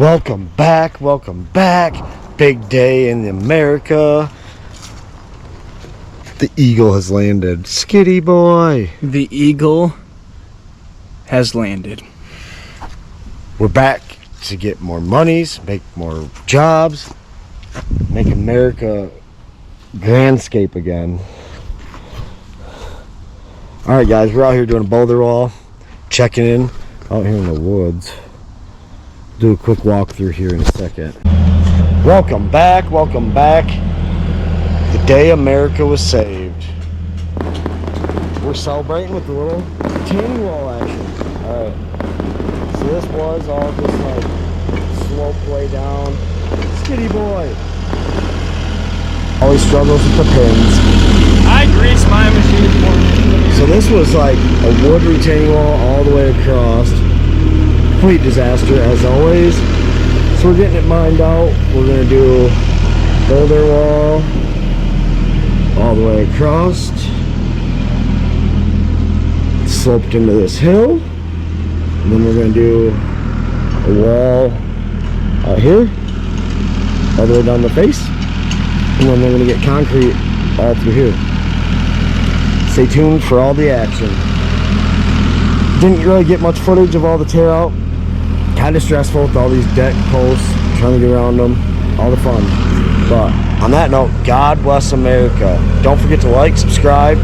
Welcome back, welcome back. Big day in America. The eagle has landed. Skitty boy. The eagle has landed. We're back to get more monies, make more jobs, make America grandscape again. Alright guys, we're out here doing a boulder wall, checking in out here in the woods. Do a quick walk through here in a second. Welcome back, welcome back. The day America was saved. We're celebrating with a little retaining wall action. Alright. So this was all just like slope way down. Skitty boy. Always struggles with the pins. I grease my machine for you. So this was like a wood retaining wall all the way across. Complete disaster as always. So we're getting it mined out. We're gonna do boulder wall all the way across. Sloped into this hill. And then we're gonna do a wall out here, all the way down the face. And then we're gonna get concrete all through here. Stay tuned for all the action. Didn't really get much footage of all the tear out. Kind of stressful with all these deck posts, trying to get around them, all the fun. But on that note, God bless America. Don't forget to like, subscribe,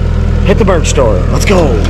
hit the merch store. Let's go.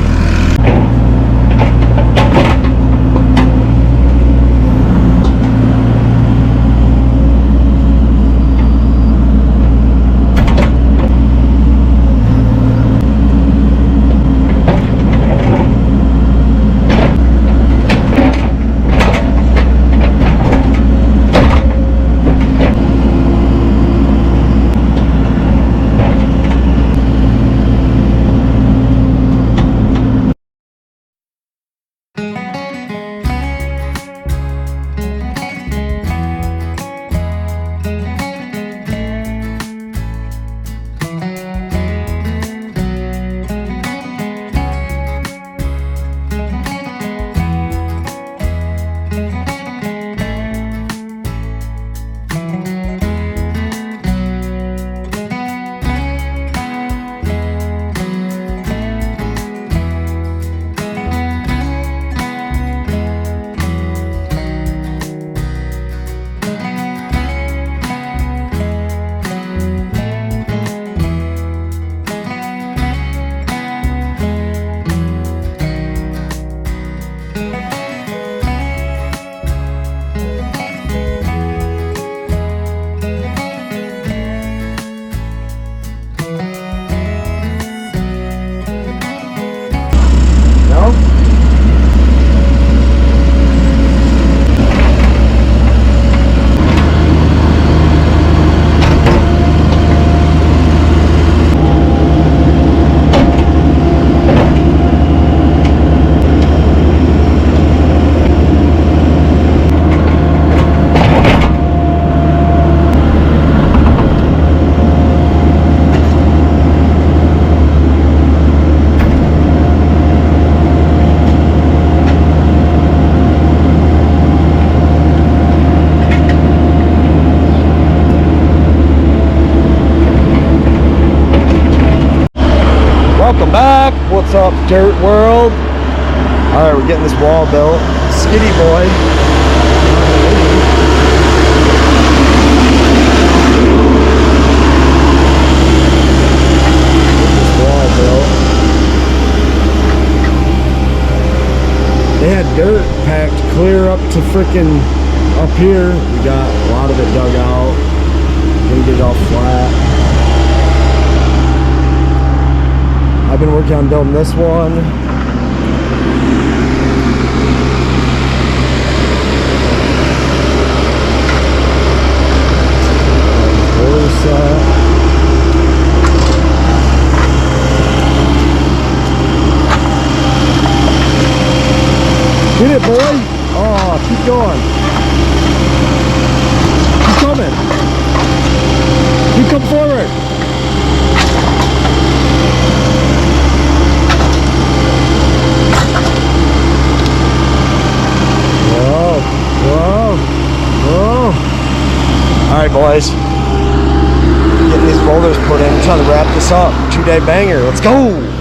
Welcome back. What's up, dirt world? Alright, we're getting this wall built. Skitty boy. Get this wall built. They had dirt packed clear up to frickin' up here. We got a lot of it dug out. Gonna get it all flat. I've been working on building this one. Get it, boy! Oh, keep going. Keep coming. You come forward. boys. Getting these boulders put in. I'm trying to wrap this up. 2-day banger. Let's go.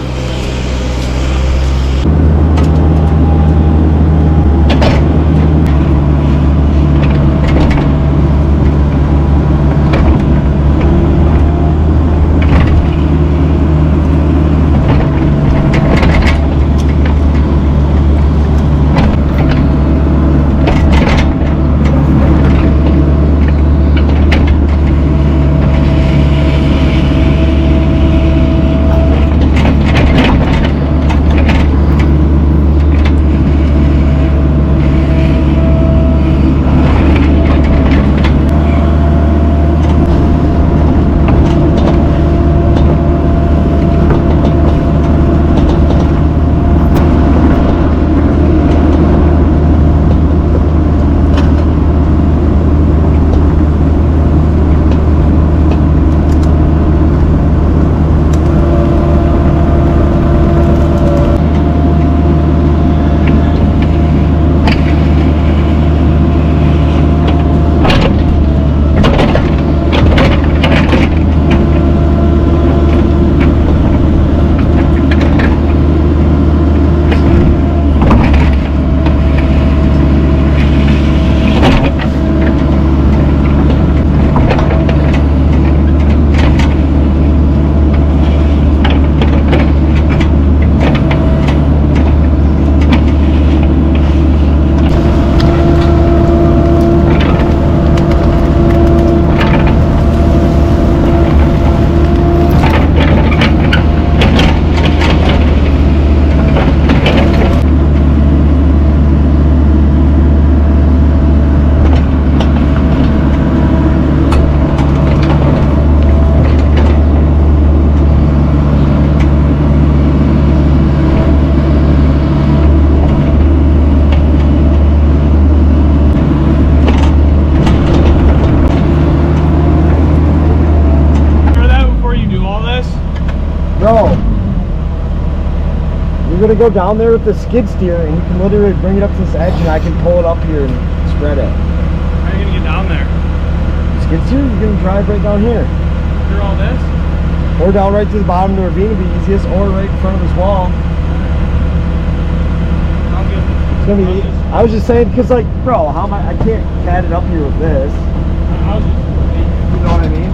Bro, you're gonna go down there with the skid steer and you can literally bring it up to this edge and I can pull it up here and spread it. How are you gonna get down there? Skid steer, you're gonna drive right down here. Through all this? Or down right to the bottom of the ravine would be easiest, or right in front of this wall. It's gonna be, I was just saying, cause like, bro, how am I can't cat it up here with this. I'll just, You know what I mean?